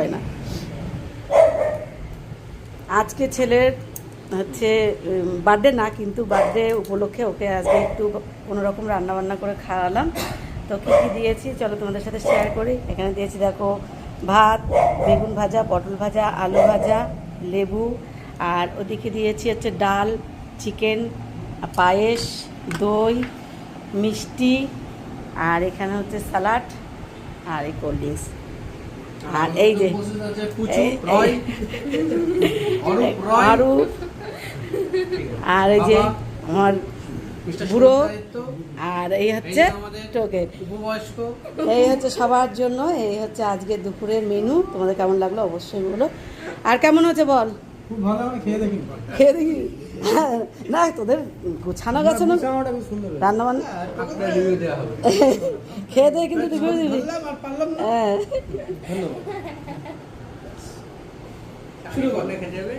হয় না। আজকে ছেলের হচ্ছে বার্থডে না, কিন্তু বার্থডে উপলক্ষে ওকে আজকে একটু কোনোরকম রান্নাবান্না করে খাওয়ালাম। তো কী কী দিয়েছি চলো তোমাদের সাথে শেয়ার করি। এখানে দিয়েছি দেখো ভাত, বেগুন ভাজা, পটল ভাজা, আলু ভাজা, লেবু, আর ওদিকে দিয়েছি হচ্ছে ডাল, চিকেন, পায়েস, দই, মিষ্টি, আর এখানে হচ্ছে স্যালাড, আর এই কোল্ড ড্রিঙ্কস। আর এই যে আরু, আর এই যে আমার বুড়ো, আর এই হচ্ছে টোকে। এই হচ্ছে সবার জন্য, এই হচ্ছে আজকে দুপুরের মেনু। তোমাদের কেমন লাগলো অবশ্যই বলো। আর কেমন হচ্ছে বল? খুব ভালো, আমি খেয়ে দেখি। খেয়ে দেখি। না তোদের গোছানো গেছে না রান্না বান্না, খেয়ে দেখে কিন্তু রিভিউ দিবি। হ্যাঁ শুরু করে রেখে যাবে।